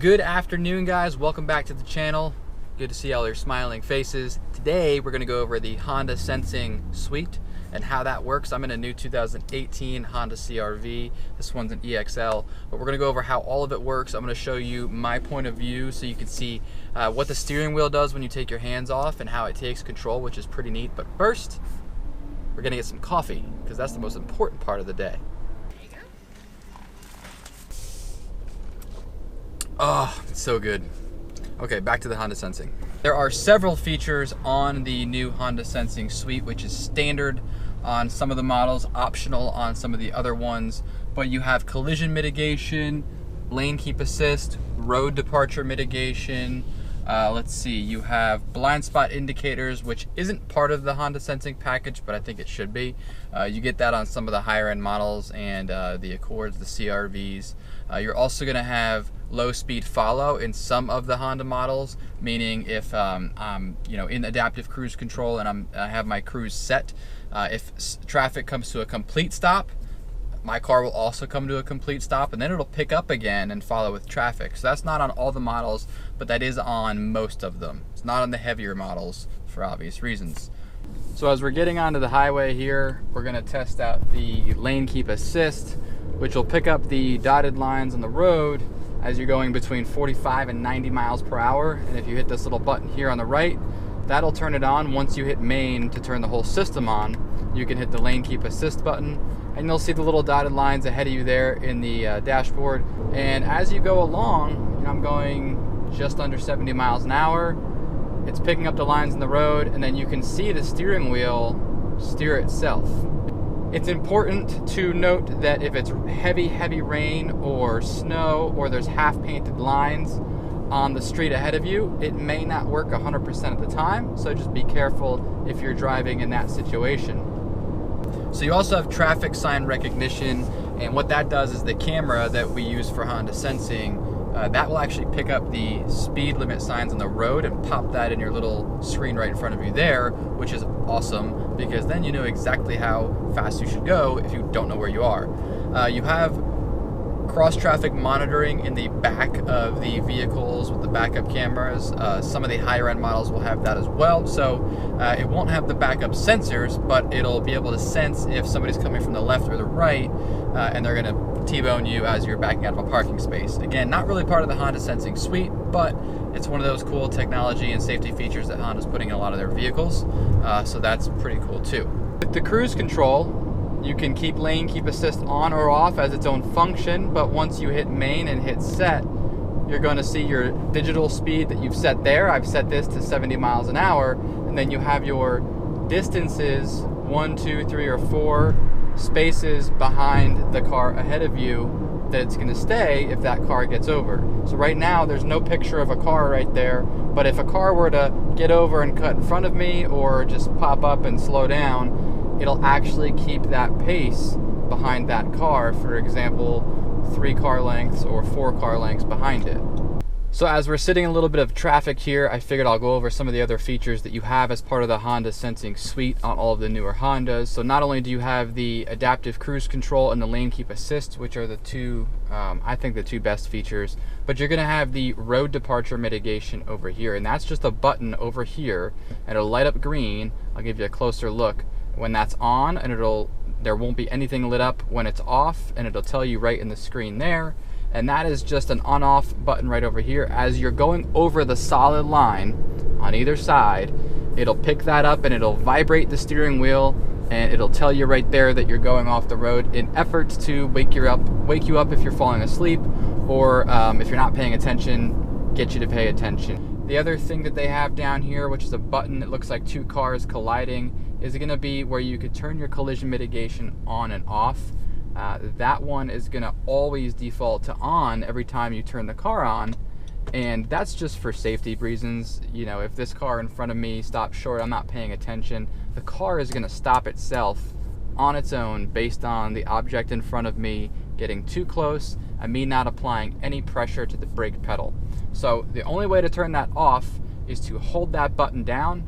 Good afternoon, guys. Welcome back to the channel. Good to see all your smiling faces. Today we're going to go over the Honda Sensing Suite and how that works. I'm in a new 2018 Honda CR-V. This one's an EXL, but we're going to go over how all of it works. I'm going to show you my point of view so you can see what the steering wheel does when you take your hands off and how it takes control, which is pretty neat. But first, we're going to get some coffee because that's the most important part of the day. Oh, it's so good. Okay, back to the Honda Sensing. There are several features on the new Honda Sensing Suite, which is standard on some of the models, optional on some of the other ones. But you have collision mitigation, lane keep assist, road departure mitigation. Let's see, you have blind spot indicators, which isn't part of the Honda Sensing package, but I think it should be. You get that on some of the higher end models and the Accords, the CR-Vs. You're also going to have low speed follow in some of the Honda models, meaning if I'm in adaptive cruise control and I have my cruise set, if traffic comes to a complete stop, my car will also come to a complete stop, and then it'll pick up again and follow with traffic. So that's not on all the models, but that is on most of them. It's not on the heavier models for obvious reasons. So as we're getting onto the highway here, we're going to test out the lane keep assist, which will pick up the dotted lines on the road as you're going between 45 and 90 miles per hour. And if you hit this little button here on the right, that'll turn it on. Once you hit main to turn the whole system on, you can hit the lane keep assist button, and you'll see the little dotted lines ahead of you there in the dashboard. And as you go along, I'm going just under 70 miles an hour. It's picking up the lines in the road, and then you can see the steering wheel steer itself. It's important to note that if it's heavy rain or snow, or there's half painted lines on the street ahead of you, it may not work 100% of the time. So just be careful if you're driving in that situation. So you also have traffic sign recognition, and what that does is the camera that we use for Honda Sensing, that will actually pick up the speed limit signs on the road and pop that in your little screen right in front of you there, which is awesome because then you know exactly how fast you should go if you don't know where you are. You have cross traffic monitoring in the back of the vehicles with the backup cameras. Some of the higher end models will have that as well. So it won't have the backup sensors, but it'll be able to sense if somebody's coming from the left or the right, and they're going to T-bone you as you're backing out of a parking space. Again, not really part of the Honda Sensing Suite, but it's one of those cool technology and safety features that Honda's putting in a lot of their vehicles. So that's pretty cool too. With the cruise control, you can keep lane keep assist on or off as its own function, but once you hit main and hit set, you're going to see your digital speed that you've set there. I've set this to 70 miles an hour, and then you have your distances, 1, 2, 3, or 4 spaces behind the car ahead of you that it's going to stay if that car gets over. So right now there's no picture of a car right there, but if a car were to get over and cut in front of me or just pop up and slow down, it'll actually keep that pace behind that car, for example 3 car lengths or 4 car lengths behind it. So as we're sitting in a little bit of traffic here, I figured I'll go over some of the other features that you have as part of the Honda Sensing Suite on all of the newer Hondas. So not only do you have the adaptive cruise control and the lane keep assist, which are the two, I think the two best features, but you're gonna have the road departure mitigation over here, and that's just a button over here, and it'll light up green. I'll give you a closer look when that's on, and there won't be anything lit up when it's off, and it'll tell you right in the screen there. And that is just an on-off button right over here. As you're going over the solid line on either side, it'll pick that up and it'll vibrate the steering wheel, and it'll tell you right there that you're going off the road in efforts to wake you up if you're falling asleep, or if you're not paying attention, get you to pay attention. The other thing that they have down here, which is a button that looks like 2 cars colliding, is going to be where you could turn your collision mitigation on and off. That one is going to always default to on every time you turn the car on, and that's just for safety reasons. You know, if this car in front of me stops short, I'm not paying attention, the car is going to stop itself on its own based on the object in front of me getting too close and me not applying any pressure to the brake pedal. So the only way to turn that off is to hold that button down,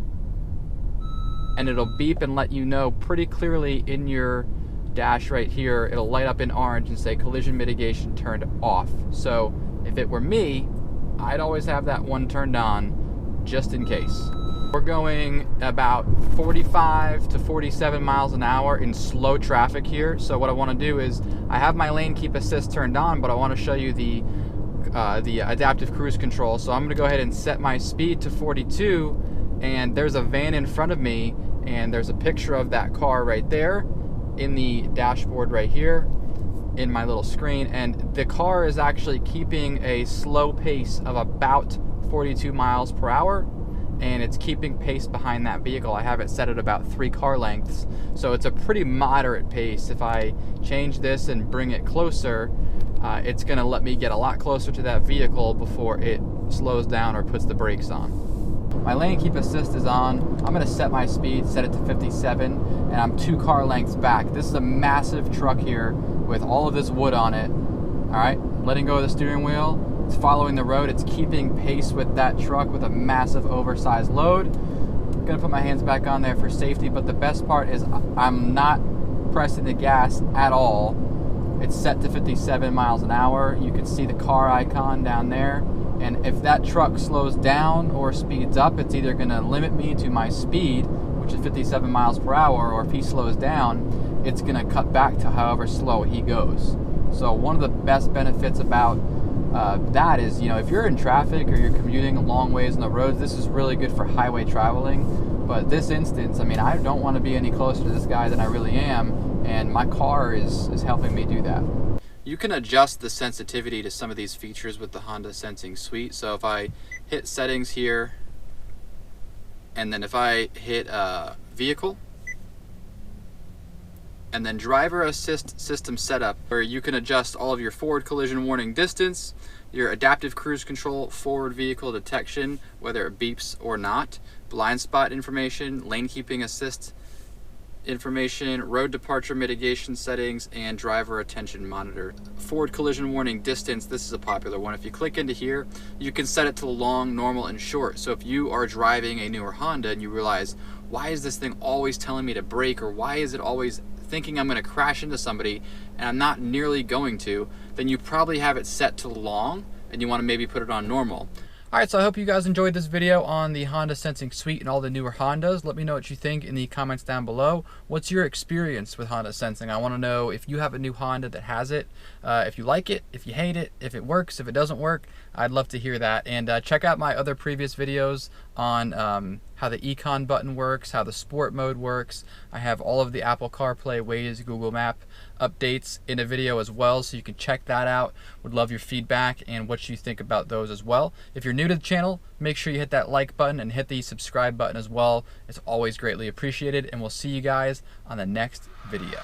and it'll beep and let you know pretty clearly in your dash right here. It'll light up in orange and say collision mitigation turned off. So if it were me, I'd always have that one turned on just in case. We're going about 45 to 47 miles an hour in slow traffic here. So what I want to do is, I have my lane keep assist turned on, but I want to show you the adaptive cruise control. So I'm going to go ahead and set my speed to 42, and there's a van in front of me, and there's a picture of that car right there in the dashboard right here in my little screen, and the car is actually keeping a slow pace of about 42 miles per hour, and it's keeping pace behind that vehicle. I have it set at about 3 car lengths, so it's a pretty moderate pace. If I change this and bring it closer, it's gonna let me get a lot closer to that vehicle before it slows down or puts the brakes on. My lane keep assist is on. I'm gonna set my speed, set it to 57, and I'm 2 car lengths back. This is a massive truck here with all of this wood on it. All right, letting go of the steering wheel. It's following the road. It's keeping pace with that truck with a massive oversized load. I'm gonna put my hands back on there for safety, but the best part is I'm not pressing the gas at all. It's set to 57 miles an hour. You can see the car icon down there. And if that truck slows down or speeds up, it's either gonna limit me to my speed, which is 57 miles per hour, or if he slows down, it's gonna cut back to however slow he goes. So one of the best benefits about that is, you know, if you're in traffic or you're commuting a long ways on the roads, this is really good for highway traveling. But this instance, I mean, I don't want to be any closer to this guy than I really am, and my car is helping me do that. You can adjust the sensitivity to some of these features with the Honda Sensing Suite. So if I hit settings here, and then if I hit vehicle, and then driver assist system setup, where you can adjust all of your forward collision warning distance, your adaptive cruise control, forward vehicle detection, whether it beeps or not, blind spot information, lane keeping assist information, road departure mitigation settings, and driver attention monitor. Forward collision warning distance, this is a popular one. If you click into here, you can set it to long, normal, and short. So if you are driving a newer Honda and you realize, why is this thing always telling me to brake, or why is it always thinking I'm going to crash into somebody and I'm not nearly going to, then you probably have it set to long and you want to maybe put it on normal. Alright, so I hope you guys enjoyed this video on the Honda Sensing Suite and all the newer Hondas. Let me know what you think in the comments down below. What's your experience with Honda Sensing? I want to know if you have a new Honda that has it, if you like it, if you hate it, if it works, if it doesn't work. I'd love to hear that. And check out my other previous videos on how the Econ button works, how the Sport mode works. I have all of the Apple CarPlay, Waze, Google Map updates in a video as well, so you can check that out. Would love your feedback and what you think about those as well. If you're new to the channel, make sure you hit that like button and hit the subscribe button as well. It's always greatly appreciated, and we'll see you guys on the next video.